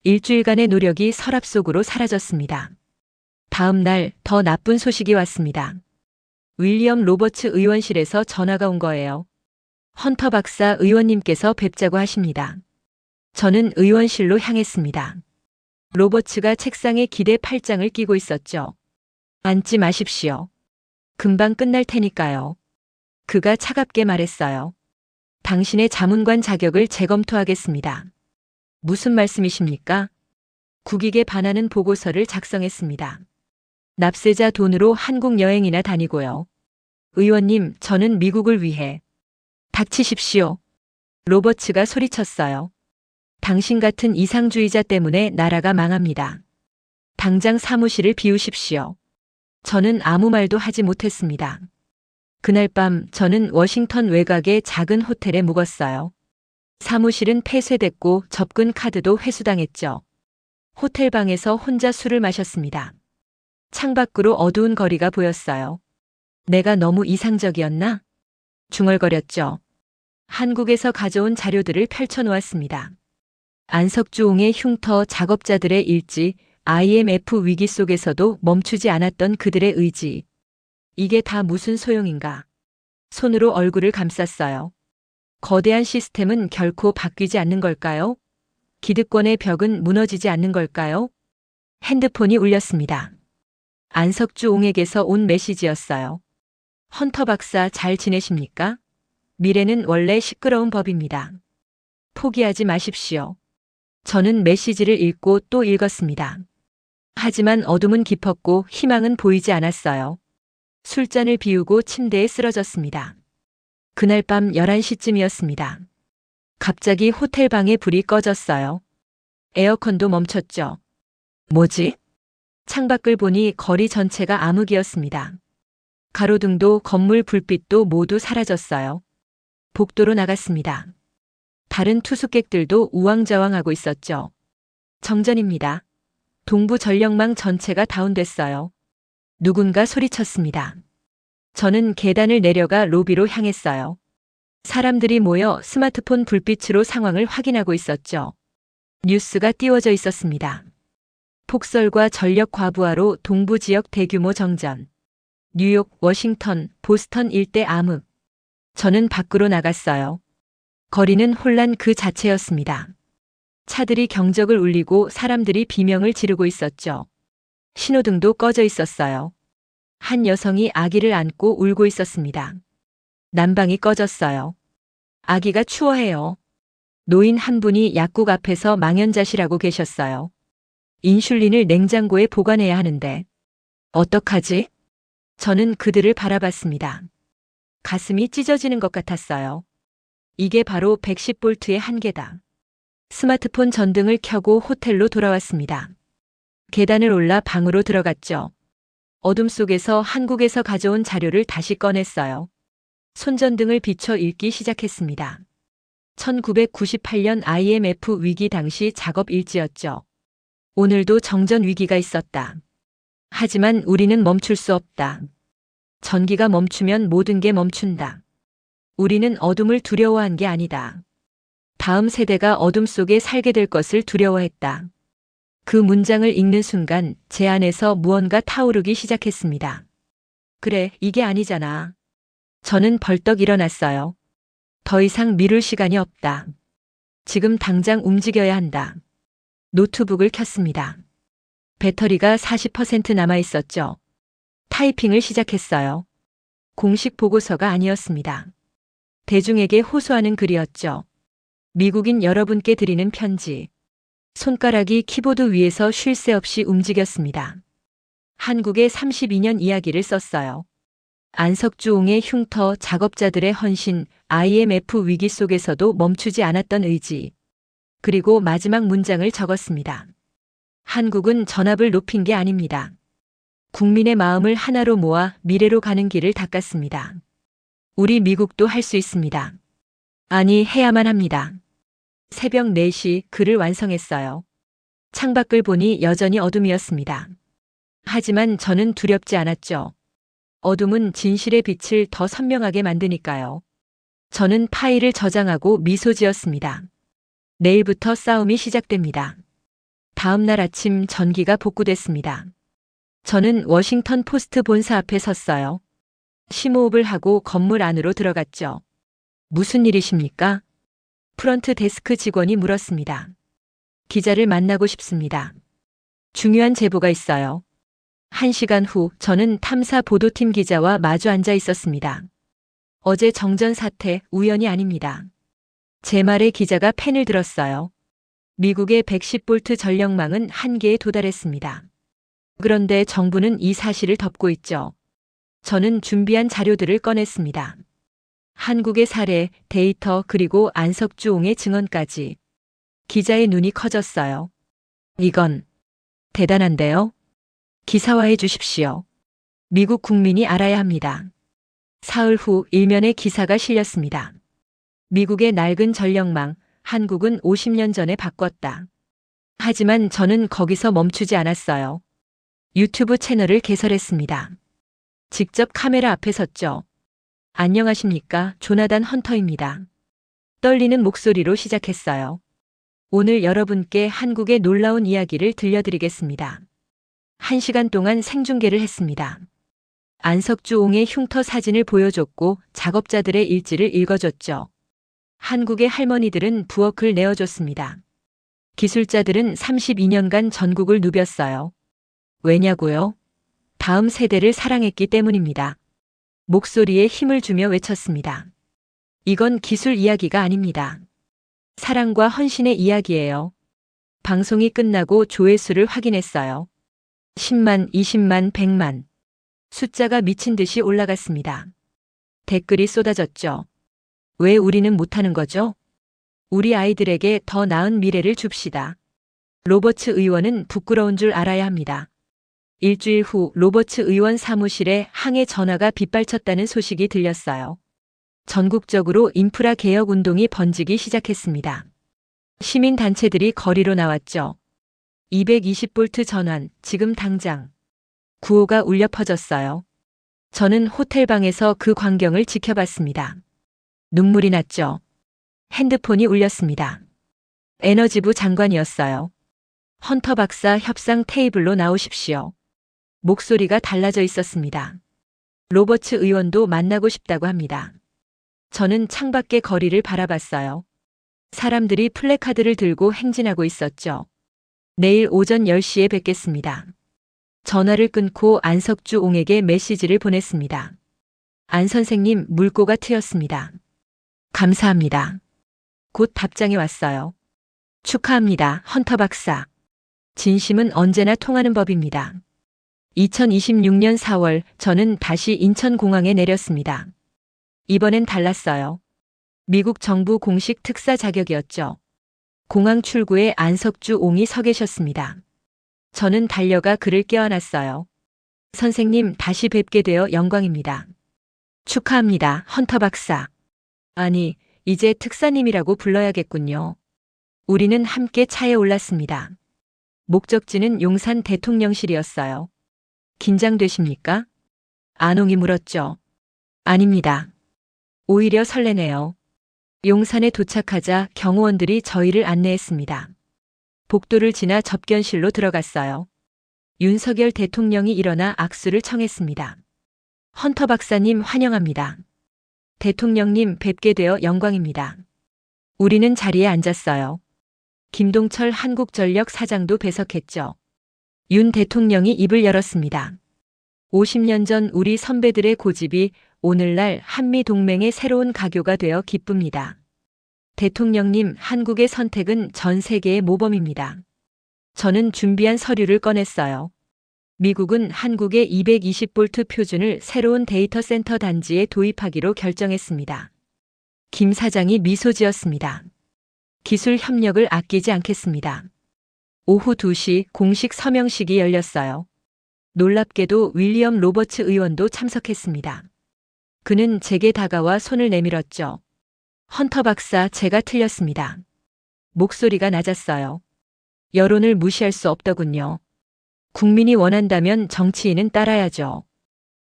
일주일간의 노력이 서랍 속으로 사라졌습니다. 다음 날 더 나쁜 소식이 왔습니다. 윌리엄 로버츠 의원실에서 전화가 온 거예요. 헌터 박사 의원님께서 뵙자고 하십니다. 저는 의원실로 향했습니다. 로버츠가 책상에 기대 팔짱을 끼고 있었죠. 앉지 마십시오. 금방 끝날 테니까요. 그가 차갑게 말했어요. 당신의 자문관 자격을 재검토하겠습니다. 무슨 말씀이십니까? 국익에 반하는 보고서를 작성했습니다. 납세자 돈으로 한국 여행이나 다니고요. 의원님, 저는 미국을 위해. 닥치십시오. 로버츠가 소리쳤어요. 당신 같은 이상주의자 때문에 나라가 망합니다. 당장 사무실을 비우십시오. 저는 아무 말도 하지 못했습니다. 그날 밤 저는 워싱턴 외곽의 작은 호텔에 묵었어요. 사무실은 폐쇄됐고 접근 카드도 회수당했죠. 호텔 방에서 혼자 술을 마셨습니다. 창밖으로 어두운 거리가 보였어요. 내가 너무 이상적이었나? 중얼거렸죠. 한국에서 가져온 자료들을 펼쳐놓았습니다. 안석주옹의 흉터 작업자들의 일지, IMF 위기 속에서도 멈추지 않았던 그들의 의지. 이게 다 무슨 소용인가? 손으로 얼굴을 감쌌어요. 거대한 시스템은 결코 바뀌지 않는 걸까요? 기득권의 벽은 무너지지 않는 걸까요? 핸드폰이 울렸습니다. 안석주옹에게서 온 메시지였어요. 헌터 박사 잘 지내십니까? 미래는 원래 시끄러운 법입니다. 포기하지 마십시오. 저는 메시지를 읽고 또 읽었습니다. 하지만 어둠은 깊었고 희망은 보이지 않았어요. 술잔을 비우고 침대에 쓰러졌습니다. 그날 밤 11시쯤이었습니다. 갑자기 호텔 방에 불이 꺼졌어요. 에어컨도 멈췄죠. 뭐지? 창밖을 보니 거리 전체가 암흑이었습니다. 가로등도 건물 불빛도 모두 사라졌어요. 복도로 나갔습니다. 다른 투숙객들도 우왕좌왕하고 있었죠. 정전입니다. 동부 전력망 전체가 다운됐어요. 누군가 소리쳤습니다. 저는 계단을 내려가 로비로 향했어요. 사람들이 모여 스마트폰 불빛으로 상황을 확인하고 있었죠. 뉴스가 띄워져 있었습니다. 폭설과 전력 과부하로 동부 지역 대규모 정전. 뉴욕, 워싱턴, 보스턴 일대 암흑. 저는 밖으로 나갔어요. 거리는 혼란 그 자체였습니다. 차들이 경적을 울리고 사람들이 비명을 지르고 있었죠. 신호등도 꺼져 있었어요. 한 여성이 아기를 안고 울고 있었습니다. 난방이 꺼졌어요. 아기가 추워해요. 노인 한 분이 약국 앞에서 망연자실하고 계셨어요. 인슐린을 냉장고에 보관해야 하는데 어떡하지? 저는 그들을 바라봤습니다. 가슴이 찢어지는 것 같았어요. 이게 바로 110볼트의 한계다. 스마트폰 전등을 켜고 호텔로 돌아왔습니다. 계단을 올라 방으로 들어갔죠. 어둠 속에서 한국에서 가져온 자료를 다시 꺼냈어요. 손전등을 비춰 읽기 시작했습니다. 1998년 IMF 위기 당시 작업 일지였죠. 오늘도 정전 위기가 있었다. 하지만 우리는 멈출 수 없다. 전기가 멈추면 모든 게 멈춘다. 우리는 어둠을 두려워한 게 아니다. 다음 세대가 어둠 속에 살게 될 것을 두려워했다. 그 문장을 읽는 순간 제 안에서 무언가 타오르기 시작했습니다. 그래, 이게 아니잖아. 저는 벌떡 일어났어요. 더 이상 미룰 시간이 없다. 지금 당장 움직여야 한다. 노트북을 켰습니다. 배터리가 40% 남아 있었죠. 타이핑을 시작했어요. 공식 보고서가 아니었습니다. 대중에게 호소하는 글이었죠. 미국인 여러분께 드리는 편지. 손가락이 키보드 위에서 쉴 새 없이 움직였습니다. 한국의 32년 이야기를 썼어요. 안석주옹의 흉터, 작업자들의 헌신, IMF 위기 속에서도 멈추지 않았던 의지. 그리고 마지막 문장을 적었습니다. 한국은 전압을 높인 게 아닙니다. 국민의 마음을 하나로 모아 미래로 가는 길을 닦았습니다. 우리 미국도 할 수 있습니다. 아니, 해야만 합니다. 새벽 4시 글을 완성했어요. 창밖을 보니 여전히 어둠이었습니다. 하지만 저는 두렵지 않았죠. 어둠은 진실의 빛을 더 선명하게 만드니까요. 저는 파일을 저장하고 미소 지었습니다. 내일부터 싸움이 시작됩니다. 다음 날 아침 전기가 복구됐습니다. 저는 워싱턴 포스트 본사 앞에 섰어요. 심호흡을 하고 건물 안으로 들어갔죠. 무슨 일이십니까? 프런트 데스크 직원이 물었습니다. 기자를 만나고 싶습니다. 중요한 제보가 있어요. 1시간 후 저는 탐사 보도팀 기자와 마주 앉아 있었습니다. 어제 정전 사태 우연이 아닙니다. 제 말에 기자가 펜을 들었어요. 미국의 110V 전력망은 한계에 도달했습니다. 그런데 정부는 이 사실을 덮고 있죠. 저는 준비한 자료들을 꺼냈습니다. 한국의 사례, 데이터, 그리고 안석주옹의 증언까지. 기자의 눈이 커졌어요. 이건 대단한데요? 기사화해 주십시오. 미국 국민이 알아야 합니다. 사흘 후 일면에 기사가 실렸습니다. 미국의 낡은 전력망, 한국은 50년 전에 바꿨다. 하지만 저는 거기서 멈추지 않았어요. 유튜브 채널을 개설했습니다. 직접 카메라 앞에 섰죠. 안녕하십니까, 조나단 헌터입니다. 떨리는 목소리로 시작했어요. 오늘 여러분께 한국의 놀라운 이야기를 들려드리겠습니다. 1시간 동안 생중계를 했습니다. 안석주옹의 흉터 사진을 보여줬고 작업자들의 일지를 읽어줬죠. 한국의 할머니들은 부엌을 내어줬습니다. 기술자들은 32년간 전국을 누볐어요. 왜냐고요? 다음 세대를 사랑했기 때문입니다. 목소리에 힘을 주며 외쳤습니다. 이건 기술 이야기가 아닙니다. 사랑과 헌신의 이야기예요. 방송이 끝나고 조회수를 확인했어요. 10만, 20만, 100만. 숫자가 미친 듯이 올라갔습니다. 댓글이 쏟아졌죠. 왜 우리는 못하는 거죠? 우리 아이들에게 더 나은 미래를 줍시다. 로버츠 의원은 부끄러운 줄 알아야 합니다. 일주일 후 로버츠 의원 사무실에 항해 전화가 빗발쳤다는 소식이 들렸어요. 전국적으로 인프라 개혁 운동이 번지기 시작했습니다. 시민단체들이 거리로 나왔죠. 220V 전환, 지금 당장. 구호가 울려 퍼졌어요. 저는 호텔방에서 그 광경을 지켜봤습니다. 눈물이 났죠. 핸드폰이 울렸습니다. 에너지부 장관이었어요. 헌터 박사 협상 테이블로 나오십시오. 목소리가 달라져 있었습니다. 로버츠 의원도 만나고 싶다고 합니다. 저는 창밖의 거리를 바라봤어요. 사람들이 플래카드를 들고 행진하고 있었죠. 내일 오전 10시에 뵙겠습니다. 전화를 끊고 안석주옹에게 메시지를 보냈습니다. 안 선생님, 물꼬가 트였습니다. 감사합니다. 곧 답장이 왔어요. 축하합니다, 헌터 박사. 진심은 언제나 통하는 법입니다. 2026년 4월 저는 다시 인천공항에 내렸습니다. 이번엔 달랐어요. 미국 정부 공식 특사 자격이었죠. 공항 출구에 안석주옹이 서 계셨습니다. 저는 달려가 그를 껴안았어요. 선생님, 다시 뵙게 되어 영광입니다. 축하합니다, 헌터 박사. 아니, 이제 특사님이라고 불러야겠군요. 우리는 함께 차에 올랐습니다. 목적지는 용산 대통령실이었어요. 긴장되십니까? 안홍이 물었죠. 아닙니다. 오히려 설레네요. 용산에 도착하자 경호원들이 저희를 안내했습니다. 복도를 지나 접견실로 들어갔어요. 윤석열 대통령이 일어나 악수를 청했습니다. 헌터 박사님 환영합니다. 대통령님 뵙게 되어 영광입니다. 우리는 자리에 앉았어요. 김동철 한국전력 사장도 배석했죠. 윤 대통령이 입을 열었습니다. 50년 전 우리 선배들의 고집이 오늘날 한미동맹의 새로운 가교가 되어 기쁩니다. 대통령님, 한국의 선택은 전 세계의 모범입니다. 저는 준비한 서류를 꺼냈어요. 미국은 한국의 220V 표준을 새로운 데이터 센터 단지에 도입하기로 결정했습니다. 김 사장이 미소 지었습니다. 기술 협력을 아끼지 않겠습니다. 오후 2시 공식 서명식이 열렸어요. 놀랍게도 윌리엄 로버츠 의원도 참석했습니다. 그는 제게 다가와 손을 내밀었죠. 헌터 박사, 제가 틀렸습니다. 목소리가 낮았어요. 여론을 무시할 수 없더군요. 국민이 원한다면 정치인은 따라야죠.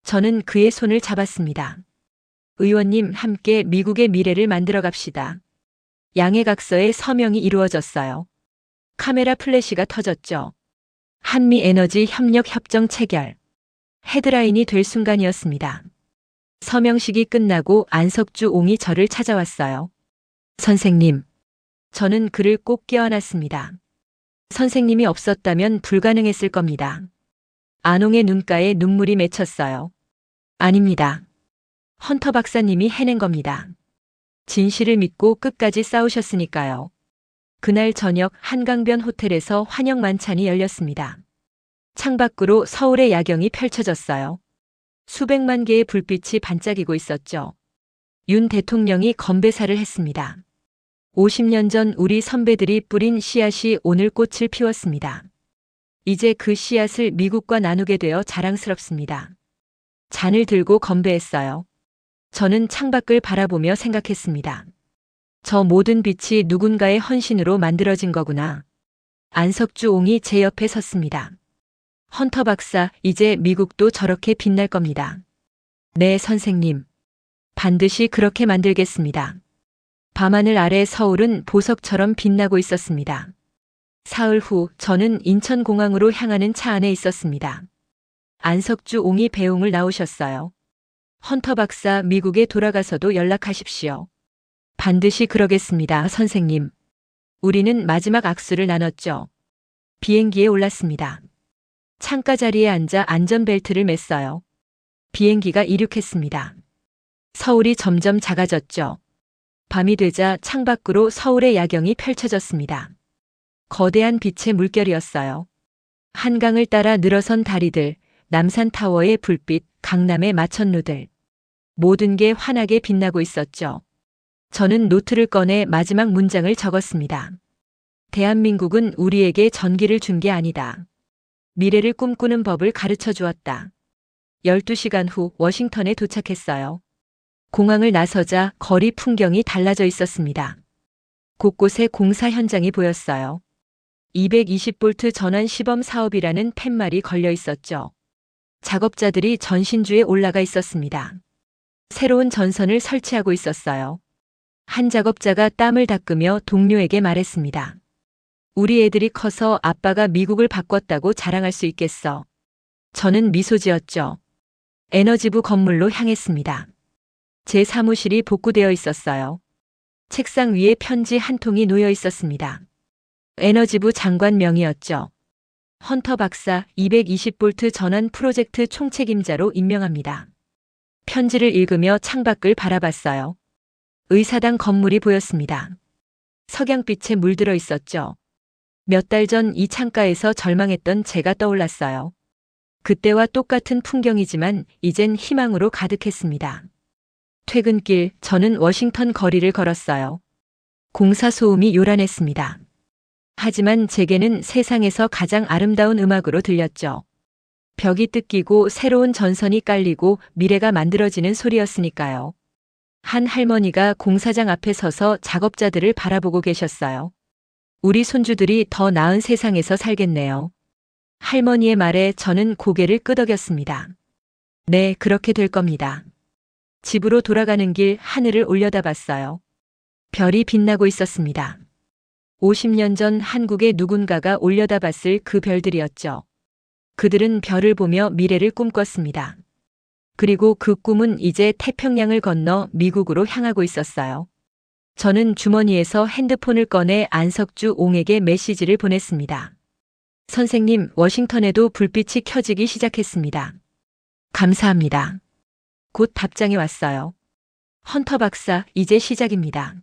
저는 그의 손을 잡았습니다. 의원님, 함께 미국의 미래를 만들어 갑시다. 양해각서에 서명이 이루어졌어요. 카메라 플래시가 터졌죠. 한미 에너지 협력 협정 체결. 헤드라인이 될 순간이었습니다. 서명식이 끝나고 안석주 옹이 저를 찾아왔어요. 선생님. 저는 그를 꼭 껴안았습니다. 선생님이 없었다면 불가능했을 겁니다. 안옹의 눈가에 눈물이 맺혔어요. 아닙니다. 헌터 박사님이 해낸 겁니다. 진실을 믿고 끝까지 싸우셨으니까요. 그날 저녁 한강변 호텔에서 환영 만찬이 열렸습니다. 창밖으로 서울의 야경이 펼쳐졌어요. 수백만 개의 불빛이 반짝이고 있었죠. 윤 대통령이 건배사를 했습니다. 50년 전 우리 선배들이 뿌린 씨앗이 오늘 꽃을 피웠습니다. 이제 그 씨앗을 미국과 나누게 되어 자랑스럽습니다. 잔을 들고 건배했어요. 저는 창밖을 바라보며 생각했습니다. 저 모든 빛이 누군가의 헌신으로 만들어진 거구나. 안석주 옹이 제 옆에 섰습니다. 헌터 박사, 이제 미국도 저렇게 빛날 겁니다. 네, 선생님. 반드시 그렇게 만들겠습니다. 밤하늘 아래 서울은 보석처럼 빛나고 있었습니다. 사흘 후 저는 인천공항으로 향하는 차 안에 있었습니다. 안석주 옹이 배웅을 나오셨어요. 헌터 박사, 미국에 돌아가서도 연락하십시오. 반드시 그러겠습니다, 선생님. 우리는 마지막 악수를 나눴죠. 비행기에 올랐습니다. 창가 자리에 앉아 안전벨트를 맸어요. 비행기가 이륙했습니다. 서울이 점점 작아졌죠. 밤이 되자 창밖으로 서울의 야경이 펼쳐졌습니다. 거대한 빛의 물결이었어요. 한강을 따라 늘어선 다리들, 남산타워의 불빛, 강남의 마천루들. 모든 게 환하게 빛나고 있었죠. 저는 노트를 꺼내 마지막 문장을 적었습니다. 대한민국은 우리에게 전기를 준 게 아니다. 미래를 꿈꾸는 법을 가르쳐 주었다. 12시간 후 워싱턴에 도착했어요. 공항을 나서자 거리 풍경이 달라져 있었습니다. 곳곳에 공사 현장이 보였어요. 220V 전원 시범 사업이라는 팻말이 걸려 있었죠. 작업자들이 전신주에 올라가 있었습니다. 새로운 전선을 설치하고 있었어요. 한 작업자가 땀을 닦으며 동료에게 말했습니다. 우리 애들이 커서 아빠가 미국을 바꿨다고 자랑할 수 있겠어. 저는 미소 지었죠. 에너지부 건물로 향했습니다. 제 사무실이 복구되어 있었어요. 책상 위에 편지 한 통이 놓여 있었습니다. 에너지부 장관 명이었죠. 헌터 박사 220V 전원 프로젝트 총책임자로 임명합니다. 편지를 읽으며 창밖을 바라봤어요. 의사당 건물이 보였습니다. 석양빛에 물들어 있었죠. 몇 달 전 이 창가에서 절망했던 제가 떠올랐어요. 그때와 똑같은 풍경이지만 이젠 희망으로 가득했습니다. 퇴근길 저는 워싱턴 거리를 걸었어요. 공사 소음이 요란했습니다. 하지만 제게는 세상에서 가장 아름다운 음악으로 들렸죠. 벽이 뜯기고 새로운 전선이 깔리고 미래가 만들어지는 소리였으니까요. 한 할머니가 공사장 앞에 서서 작업자들을 바라보고 계셨어요. 우리 손주들이 더 나은 세상에서 살겠네요. 할머니의 말에 저는 고개를 끄덕였습니다. 네, 그렇게 될 겁니다. 집으로 돌아가는 길 하늘을 올려다봤어요. 별이 빛나고 있었습니다. 50년 전 한국의 누군가가 올려다봤을 그 별들이었죠. 그들은 별을 보며 미래를 꿈꿨습니다. 그리고 그 꿈은 이제 태평양을 건너 미국으로 향하고 있었어요. 저는 주머니에서 핸드폰을 꺼내 안석주 옹에게 메시지를 보냈습니다. 선생님, 워싱턴에도 불빛이 켜지기 시작했습니다. 감사합니다. 곧 답장이 왔어요. 헌터 박사, 이제 시작입니다.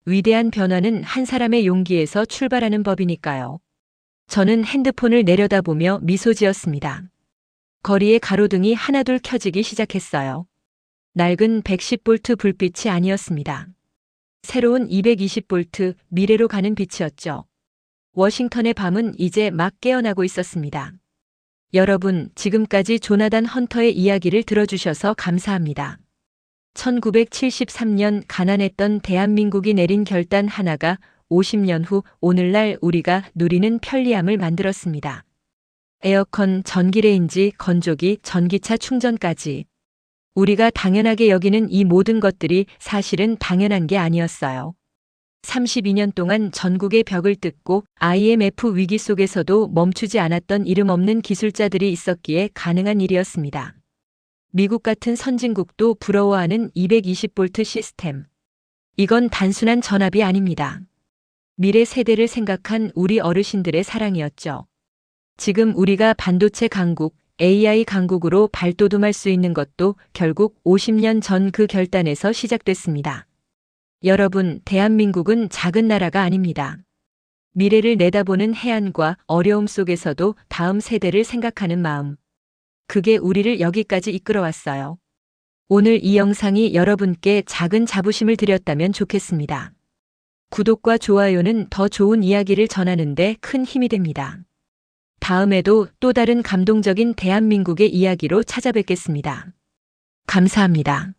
위대한 변화는 한 사람의 용기에서 출발하는 법이니까요. 저는 핸드폰을 내려다보며 미소 지었습니다. 거리의 가로등이 하나둘 켜지기 시작했어요. 낡은 110V 불빛이 아니었습니다. 새로운 220V 미래로 가는 빛이었죠. 워싱턴의 밤은 이제 막 깨어나고 있었습니다. 여러분, 지금까지 조나단 헌터의 이야기를 들어주셔서 감사합니다. 1973년 가난했던 대한민국이 내린 결단 하나가 50년 후 오늘날 우리가 누리는 편리함을 만들었습니다. 에어컨, 전기레인지, 건조기, 전기차 충전까지. 우리가 당연하게 여기는 이 모든 것들이 사실은 당연한 게 아니었어요. 32년 동안 전국의 벽을 뜯고 IMF 위기 속에서도 멈추지 않았던 이름 없는 기술자들이 있었기에 가능한 일이었습니다. 미국 같은 선진국도 부러워하는 220V 시스템. 이건 단순한 전압이 아닙니다. 미래 세대를 생각한 우리 어르신들의 사랑이었죠. 지금 우리가 반도체 강국, AI 강국으로 발돋움할 수 있는 것도 결국 50년 전 그 결단에서 시작됐습니다. 여러분, 대한민국은 작은 나라가 아닙니다. 미래를 내다보는 해안과 어려움 속에서도 다음 세대를 생각하는 마음. 그게 우리를 여기까지 이끌어왔어요. 오늘 이 영상이 여러분께 작은 자부심을 드렸다면 좋겠습니다. 구독과 좋아요는 더 좋은 이야기를 전하는데 큰 힘이 됩니다. 다음에도 또 다른 감동적인 대한민국의 이야기로 찾아뵙겠습니다. 감사합니다.